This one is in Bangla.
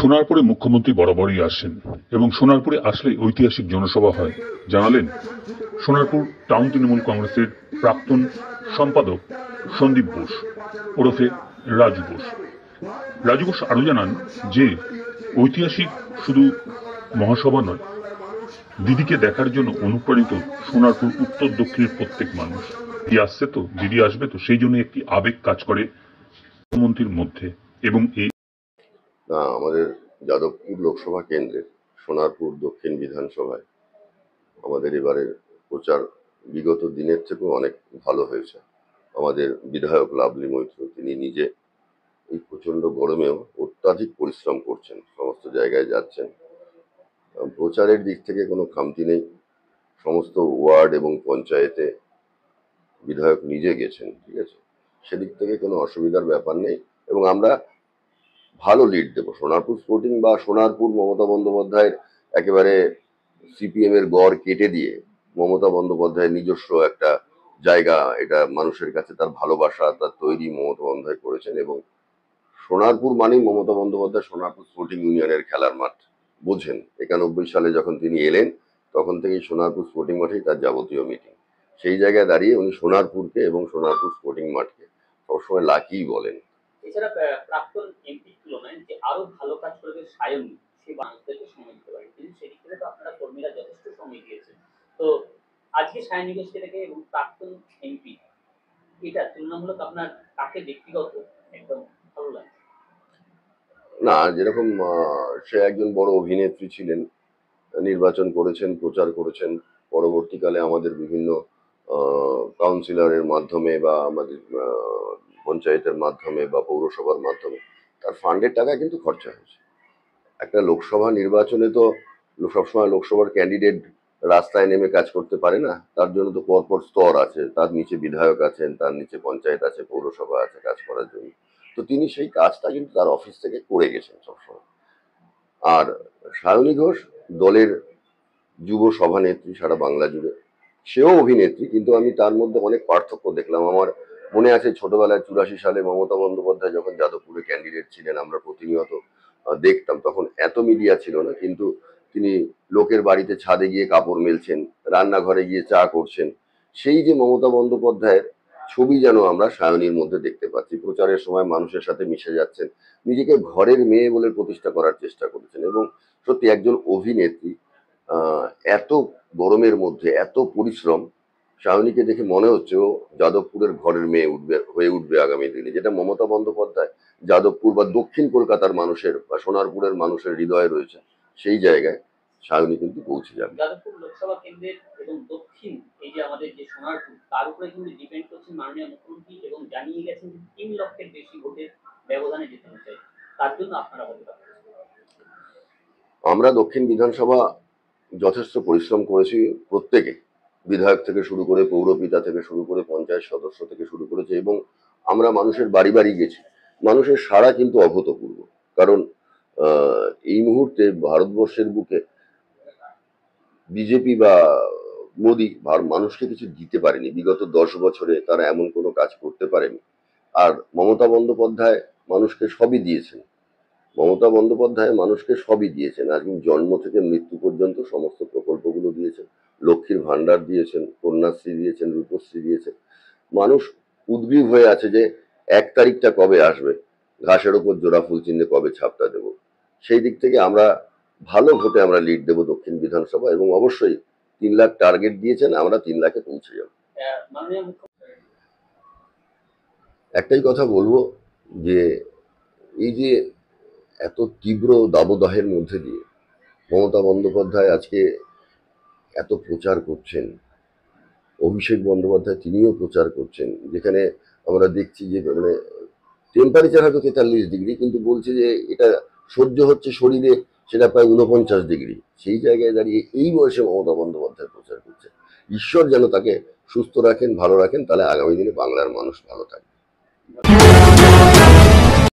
সোনারপুরে মুখ্যমন্ত্রী বরাবরই আসেন এবং সোনারপুরে আসলে ঐতিহাসিক জনসভা হয়, জানালেন সোনারপুর টাউন তৃণমূল কংগ্রেসের প্রাক্তন সম্পাদক সন্দীপ বোস ওরফে রাজু বোস। রাজু বোস আরো জানান যে ঐতিহাসিক শুধু মহাসভা নয়, দিদিকে দেখার জন্য অনুপ্রাণিত সোনারপুর উত্তর দক্ষিণের প্রত্যেক মানুষ। দিদি আসছে তো, দিদি আসবে তো, সেই জন্য একটি আবেগ কাজ করে মুখ্যমন্ত্রীর মধ্যে। এবং এই আমাদের যাদবপুর লোকসভা কেন্দ্রের সোনারপুর দক্ষিণ বিধানসভায় আমাদের এবারের প্রচার বিগত দিনের থেকেও অনেক ভালো হয়েছে। আমাদের বিধায়ক লাভলি মৈত্র তিনি নিজে এই প্রচন্ড গরমেও অত্যাধিক পরিশ্রম করছেন, সমস্ত জায়গায় যাচ্ছেন। প্রচারের দিক থেকে কোনো খামতি নেই, সমস্ত ওয়ার্ড এবং পঞ্চায়েতে বিধায়ক নিজে গেছেন, ঠিক আছে, সেদিক থেকে কোনো অসুবিধার ব্যাপার নেই। এবং আমরা ভালো লিড দেবো। সোনারপুর স্পোর্টিং বা সোনারপুর মমতা বন্দ্যোপাধ্যায়ের একেবারে সিপিএম এর গড় কেটে দিয়ে মমতা বন্দ্যোপাধ্যায়ের নিজস্ব একটা জায়গা, এটা মানুষের কাছে তার ভালোবাসা, তার তৈরি মমতা বন্দ্যোপাধ্যায় করেছেন। এবং সোনারপুর মানেই মমতা বন্দ্যোপাধ্যায় সোনারপুর স্পোর্টিং ইউনিয়নের খেলার মাঠ বোঝেন। 91 সালে যখন তিনি এলেন তখন থেকেই সোনারপুর স্পোর্টিং মাঠেই তার যাবতীয় মিটিং। সেই জায়গায় দাঁড়িয়ে উনি সোনারপুরকে এবং সোনারপুর স্পোর্টিং মাঠকে সবসময় লাকিই বলেন। এছাড়া প্রাক্তন এমপি তুলনায় যে আরো ভালো কাজ করবে সায়নী, সে মানুষদেরকে সময় দিতে পারে, কিন্তু সেদিক থেকে তো আপনারা কর্মীরা যথেষ্ট সময় দিয়েছেন। তো আজকে সায়নী ঘোষকে দেখে এবং প্রাক্তন এমপি, এটা তুলনামূলক আপনার কাকে ব্যক্তিগত একদম ভালো লাগে? না, যেরকম সে একজন বড় অভিনেত্রী ছিলেন, নির্বাচন করেছেন, প্রচার করেছেন, পরবর্তীকালে আমাদের বিভিন্ন কাউন্সিলরের মাধ্যমে বা আমাদের পঞ্চায়েতের মাধ্যমে বা পৌরসভার মাধ্যমে তার ফান্ডের টাকা কিন্তু খরচা হয়েছে। একটা লোকসভা নির্বাচনে তো সবসময় লোকসভার ক্যান্ডিডেট রাস্তায় নেমে কাজ করতে পারে না, তার জন্য তো পরপর স্তর আছে, তার নিচে বিধায়ক আছেন, তার নিচে পঞ্চায়েত আছে, পৌরসভা আছে কাজ করার জন্য। তো তিনি সেই কাজটা কিন্তু তার অফিস থেকে করে গেছেন সবসময়। আর সায়নী ঘোষ দলের যুব সভানেত্রী সারা বাংলা জুড়ে, সেও অভিনেত্রী, কিন্তু আমি তার মধ্যে অনেক পার্থক্য দেখলাম। আমার মনে আছে ছোটবেলায় 84 সালে মমতা বন্দ্যোপাধ্যায় যখন যাদবপুরে ক্যান্ডিডেট ছিলেন, আমরা প্রতিনিয়ত দেখতাম, তখন এত মিডিয়া ছিল না, কিন্তু তিনি লোকের বাড়িতে ছাদে গিয়ে কাপড় মেলছেন, রান্নাঘরে গিয়ে চা করছেন। সেই যে মমতা বন্দ্যোপাধ্যায়ের ছবি যেন আমরা সায়নীর মধ্যে দেখতে পাচ্ছি। প্রচারের সময় মানুষের সাথে মিশে যাচ্ছেন, নিজেকে ঘরের মেয়ে বলে প্রতিষ্ঠা করার চেষ্টা করেছেন। এবং সত্যি একজন অভিনেত্রী, এত গরমের মধ্যে এত পরিশ্রম, সায়নীকে দেখে মনে হচ্ছে ও যাদবপুরের ঘরের মেয়ে হয়ে উঠবে আগামী দিনে, যেটা মমতা বন্দ্যোপাধ্যায় যাদবপুর বা দক্ষিণ কলকাতার মানুষের বা সোনারপুরের মানুষের হৃদয়ে রয়েছে, সেই জায়গায় সায়নী কিন্তু পৌঁছে যাবে। যাদবপুর লোকসভা কেন্দ্রের এবং দক্ষিণ এই যে আমাদের যে সোনারপুর, তার উপরে কিন্তু ডিপেন্ড করছেন মাননীয় মুখ্যমন্ত্রী, এবং জানিয়ে গেছেন যে 3 লক্ষের বেশি ভোটের ব্যবধানে যেতে চাই। তার জন্য আপনারা বলতে পারেন? আমরা দক্ষিণ বিধানসভা যথেষ্ট পরিশ্রম করেছি প্রত্যেকে, বিধায়ক থেকে শুরু করে, পৌরপিতা থেকে শুরু করে, পঞ্চায়েত সদস্য থেকে শুরু করেছে, এবং আমরা মানুষের বাড়ি বাড়ি গেছি। মানুষের সাড়া কিন্তু অভূতপূর্ব। কারণ এই মুহূর্তে ভারতবর্ষের বুকে বিজেপি বা মোদী মানুষকে কিছু দিতে পারেনি, বিগত 10 বছরে তারা এমন কোনো কাজ করতে পারেনি। আর মমতা বন্দ্যোপাধ্যায় মানুষকে সবই দিয়েছেন। মমতা বন্দ্যোপাধ্যায় মানুষকে সবই দিয়েছেন, আজকে জন্ম থেকে মৃত্যু পর্যন্ত সমস্ত প্রকল্পগুলো দিয়েছেন, লক্ষ্মীর ভান্ডার দিয়েছেন, কন্যাশ্রী দিয়েছেন, রূপশ্রী দিয়েছেন। মানুষ উদ্গ্রীব হয়ে আছে যে 1 তারিখটা কবে আসবে, ঘাসের ওপর জোড়া ফুল চিহ্নে কবে ছাপটা দেব। সেই দিক থেকে আমরা ভালো ভোটে আমরা লিড দেবো দক্ষিণ বিধানসভা, এবং অবশ্যই 3 লাখ টার্গেট দিয়েছেন, আমরা 3 লাখে পৌঁছে যাব। একটাই কথা বলবো যে এই যে এত তীব্র দাবদাহের মধ্যে দিয়ে মমতা বন্দ্যোপাধ্যায় আজকে এত প্রচার করছেন, অভিষেক বন্দ্যোপাধ্যায় তিনিও প্রচার করছেন, যেখানে আমরা দেখছি যে মানে টেম্পারেচার হয়তো 43 ডিগ্রি, কিন্তু বলছে যে এটা সহ্য হচ্ছে শরীরে, সেটা প্রায় 49 ডিগ্রি। সেই জায়গায় দাঁড়িয়ে এই বয়সে মমতা বন্দ্যোপাধ্যায় প্রচার করছে। ঈশ্বর যেন তাকে সুস্থ রাখেন, ভালো রাখেন, তাহলে আগামী দিনে বাংলার মানুষ ভালো থাকবে।